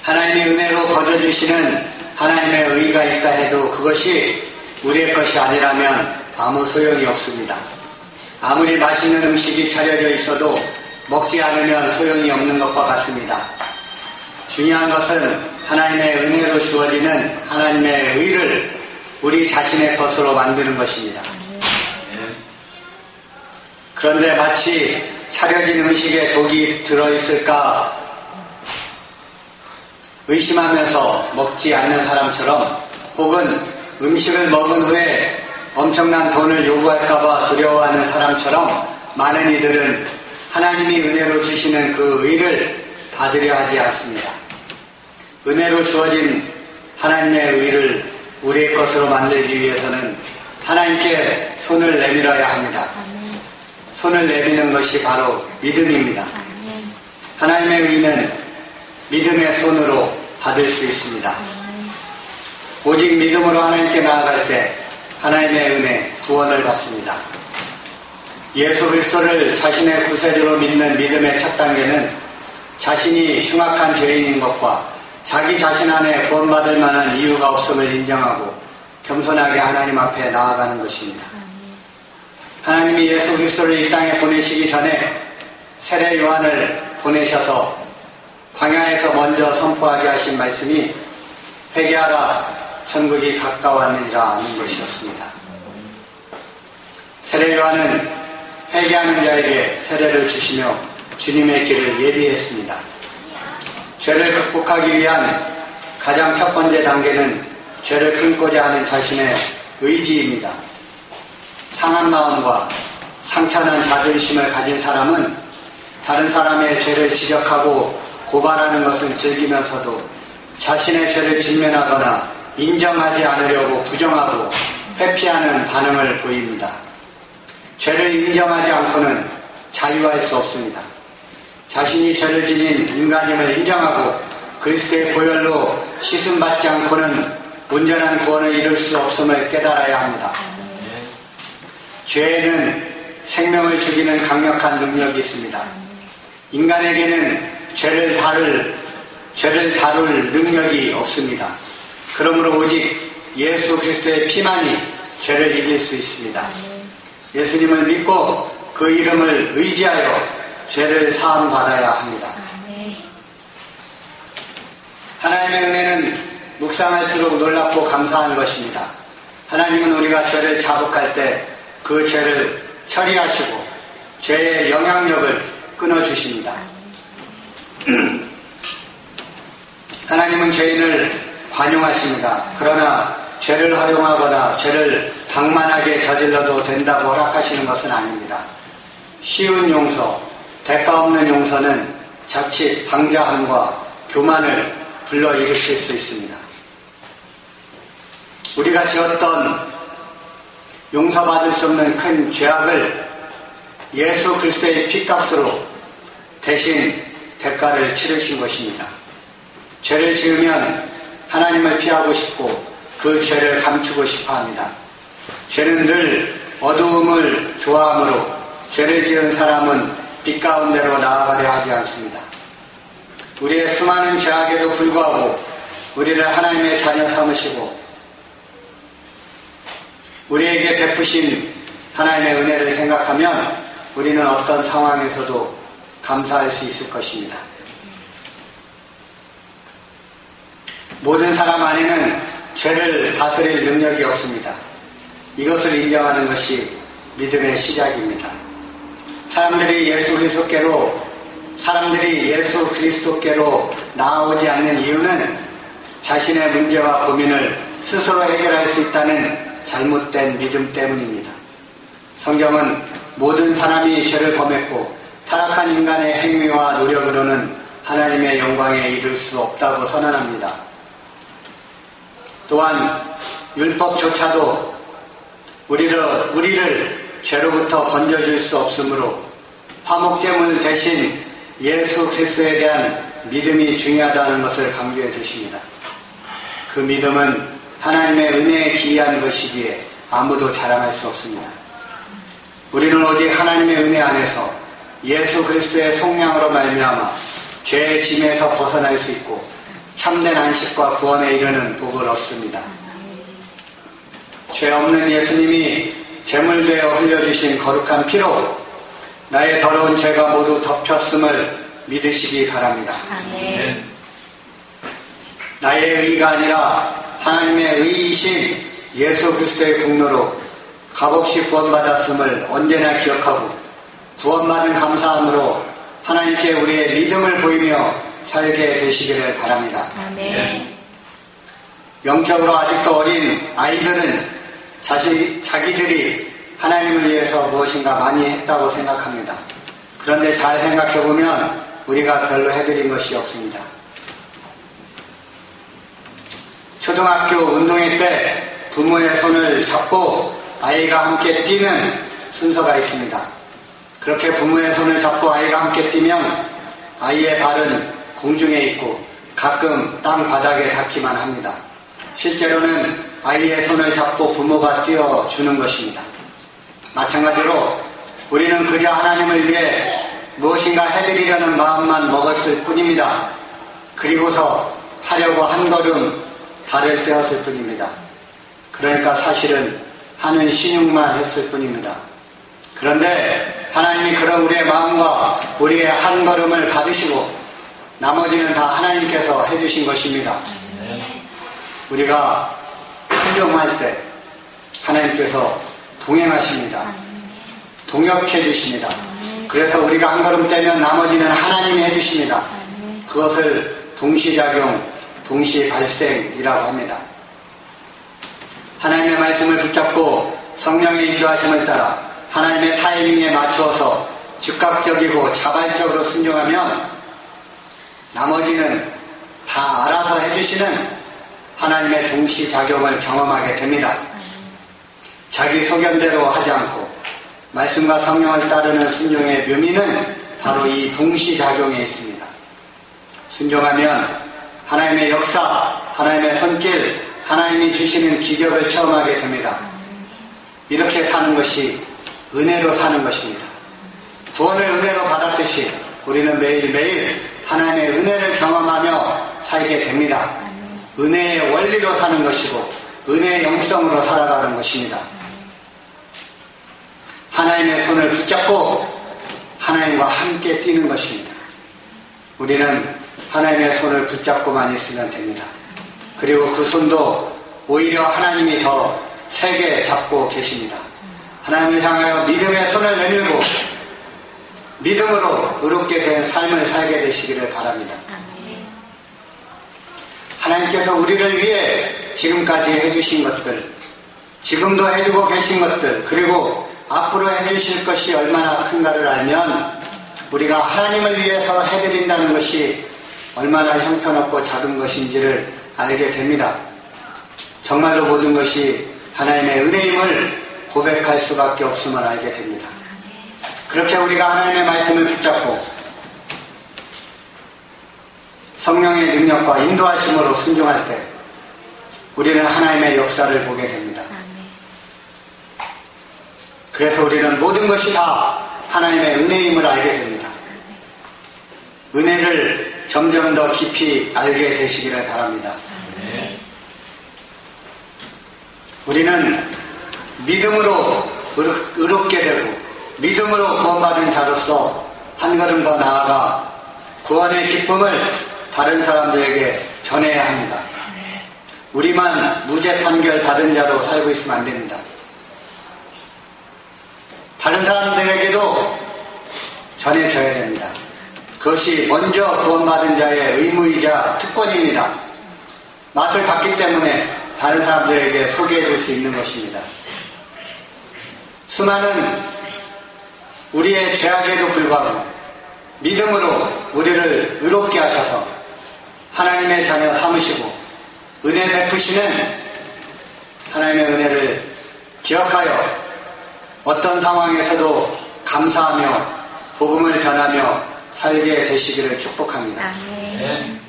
하나님의 은혜로 거저주시는 하나님의 의가 있다 해도 그것이 우리의 것이 아니라면 아무 소용이 없습니다. 아무리 맛있는 음식이 차려져 있어도 먹지 않으면 소용이 없는 것과 같습니다. 중요한 것은 하나님의 은혜로 주어지는 하나님의 의를 우리 자신의 것으로 만드는 것입니다. 그런데 마치 차려진 음식에 독이 들어있을까 의심하면서 먹지 않는 사람처럼, 혹은 음식을 먹은 후에 엄청난 돈을 요구할까봐 두려워하는 사람처럼 많은 이들은 하나님이 은혜로 주시는 그 의를 받으려 하지 않습니다. 은혜로 주어진 하나님의 의를 우리의 것으로 만들기 위해서는 하나님께 손을 내밀어야 합니다. 손을 내미는 것이 바로 믿음입니다. 하나님의 의는 믿음의 손으로 받을 수 있습니다. 오직 믿음으로 하나님께 나아갈 때 하나님의 은혜, 구원을 받습니다. 예수 그리스도를 자신의 구세주로 믿는 믿음의 첫 단계는 자신이 흉악한 죄인인 것과 자기 자신 안에 구원받을 만한 이유가 없음을 인정하고 겸손하게 하나님 앞에 나아가는 것입니다. 하나님이 예수 그리스도를 이 땅에 보내시기 전에 세례 요한을 보내셔서 광야에서 먼저 선포하게 하신 말씀이 회개하라 천국이 가까웠느니라 하는 것이었습니다. 세례 요한은 회개하는 자에게 세례를 주시며 주님의 길을 예비했습니다. 죄를 극복하기 위한 가장 첫 번째 단계는 죄를 끊고자 하는 자신의 의지입니다. 상한 마음과 상처난 자존심을 가진 사람은 다른 사람의 죄를 지적하고 고발하는 것은 즐기면서도 자신의 죄를 직면하거나 인정하지 않으려고 부정하고 회피하는 반응을 보입니다. 죄를 인정하지 않고는 자유할 수 없습니다. 자신이 죄를 지닌 인간임을 인정하고 그리스도의 보혈로 씻음받지 않고는 온전한 구원을 이룰 수 없음을 깨달아야 합니다. 죄에는 생명을 죽이는 강력한 능력이 있습니다. 인간에게는 죄를 다룰 능력이 없습니다. 그러므로 오직 예수 그리스도의 피만이 죄를 이길 수 있습니다. 예수님을 믿고 그 이름을 의지하여 죄를 사함받아야 합니다. 하나님의 은혜는 묵상할수록 놀랍고 감사한 것입니다. 하나님은 우리가 죄를 자복할 때 그 죄를 처리하시고 죄의 영향력을 끊어주십니다. 하나님은 죄인을 관용하십니다. 그러나 죄를 허용하거나 죄를 방만하게 저질러도 된다고 허락하시는 것은 아닙니다. 쉬운 용서, 대가 없는 용서는 자칫 방자함과 교만을 불러일으킬 수 있습니다. 우리가 지었던 용서받을 수 없는 큰 죄악을 예수 그리스도의 피값으로 대신 대가를 치르신 것입니다. 죄를 지으면 하나님을 피하고 싶고 그 죄를 감추고 싶어 합니다. 죄는 늘 어두움을 좋아하므로 죄를 지은 사람은 빛 가운데로 나아가려 하지 않습니다. 우리의 수많은 죄악에도 불구하고 우리를 하나님의 자녀 삼으시고 우리에게 베푸신 하나님의 은혜를 생각하면 우리는 어떤 상황에서도 감사할 수 있을 것입니다. 모든 사람 안에는 죄를 다스릴 능력이 없습니다. 이것을 인정하는 것이 믿음의 시작입니다. 사람들이 예수 그리스도께로 나아오지 않는 이유는 자신의 문제와 고민을 스스로 해결할 수 있다는 잘못된 믿음 때문입니다. 성경은 모든 사람이 죄를 범했고 타락한 인간의 행위와 노력으로는 하나님의 영광에 이를 수 없다고 선언합니다. 또한 율법조차도 우리를 죄로부터 건져줄 수 없으므로 화목제물 대신 예수 그리스도에 대한 믿음이 중요하다는 것을 강조해 주십니다. 그 믿음은 하나님의 은혜에 기이한 것이기에 아무도 자랑할 수 없습니다. 우리는 오직 하나님의 은혜 안에서 예수 그리스도의 속량으로 말미암아 죄의 짐에서 벗어날 수 있고 참된 안식과 구원에 이르는 복을 얻습니다. 죄 없는 예수님이 제물되어 흘려주신 거룩한 피로 나의 더러운 죄가 모두 덮였음을 믿으시기 바랍니다. 아멘. 나의 의가 아니라 하나님의 의이신 예수 그리스도의 공로로 값없이 구원받았음을 언제나 기억하고 구원받은 감사함으로 하나님께 우리의 믿음을 보이며 살게 되시기를 바랍니다. 아멘. 영적으로 아직도 어린 아이들은 자기들이 하나님을 위해서 무엇인가 많이 했다고 생각합니다. 그런데 잘 생각해보면 우리가 별로 해드린 것이 없습니다. 초등학교 운동회 때 부모의 손을 잡고 아이가 함께 뛰는 순서가 있습니다. 그렇게 부모의 손을 잡고 아이가 함께 뛰면 아이의 발은 공중에 있고 가끔 땅 바닥에 닿기만 합니다. 실제로는 아이의 손을 잡고 부모가 띄워주는 것입니다. 마찬가지로 우리는 그저 하나님을 위해 무엇인가 해드리려는 마음만 먹었을 뿐입니다. 그리고서 하려고 한 걸음 발을 떼었을 뿐입니다. 그러니까 사실은 하는 신용만 했을 뿐입니다. 그런데 하나님이 그런 우리의 마음과 우리의 한 걸음을 받으시고 나머지는 다 하나님께서 해주신 것입니다. 우리가 순종할 때 하나님께서 동행하십니다. 동역해 주십니다. 그래서 우리가 한 걸음 떼면 나머지는 하나님이 해주십니다. 그것을 동시작용, 동시발생이라고 합니다. 하나님의 말씀을 붙잡고 성령의 인도하심을 따라 하나님의 타이밍에 맞추어서 즉각적이고 자발적으로 순종하면 나머지는 다 알아서 해주시는 하나님의 동시작용을 경험하게 됩니다. 자기 소견대로 하지 않고 말씀과 성령을 따르는 순종의 묘미는 바로 이 동시작용에 있습니다. 순종하면 하나님의 역사, 하나님의 손길, 하나님이 주시는 기적을 체험하게 됩니다. 이렇게 사는 것이 은혜로 사는 것입니다. 구원을 은혜로 받았듯이 우리는 매일매일 하나님의 은혜를 경험하며 살게 됩니다. 은혜의 원리로 사는 것이고 은혜의 영성으로 살아가는 것입니다. 하나님의 손을 붙잡고 하나님과 함께 뛰는 것입니다. 우리는 하나님의 손을 붙잡고만 있으면 됩니다. 그리고 그 손도 오히려 하나님이 더 세게 잡고 계십니다. 하나님을 향하여 믿음의 손을 내밀고 믿음으로 의롭게 된 삶을 살게 되시기를 바랍니다. 하나님께서 우리를 위해 지금까지 해주신 것들, 지금도 해주고 계신 것들, 그리고 앞으로 해주실 것이 얼마나 큰가를 알면 우리가 하나님을 위해서 해드린다는 것이 얼마나 형편없고 작은 것인지를 알게 됩니다. 정말로 모든 것이 하나님의 은혜임을 고백할 수밖에 없음을 알게 됩니다. 그렇게 우리가 하나님의 말씀을 붙잡고 성령의 능력과 인도하심으로 순종할 때 우리는 하나님의 역사를 보게 됩니다. 그래서 우리는 모든 것이 다 하나님의 은혜임을 알게 됩니다. 은혜를 점점 더 깊이 알게 되시기를 바랍니다. 우리는 믿음으로 의롭게 되고 믿음으로 구원받은 자로서 한 걸음 더 나아가 구원의 기쁨을 다른 사람들에게 전해야 합니다. 우리만 무죄 판결 받은 자로 살고 있으면 안 됩니다. 다른 사람들에게도 전해져야 됩니다. 그것이 먼저 구원받은 자의 의무이자 특권입니다. 맛을 봤기 때문에 다른 사람들에게 소개해 줄 수 있는 것입니다. 수많은 우리의 죄악에도 불구하고 믿음으로 우리를 의롭게 하셔서 하나님의 자녀 삼으시고 은혜 베푸시는 하나님의 은혜를 기억하여 어떤 상황에서도 감사하며 복음을 전하며 살게 되시기를 축복합니다. 아멘.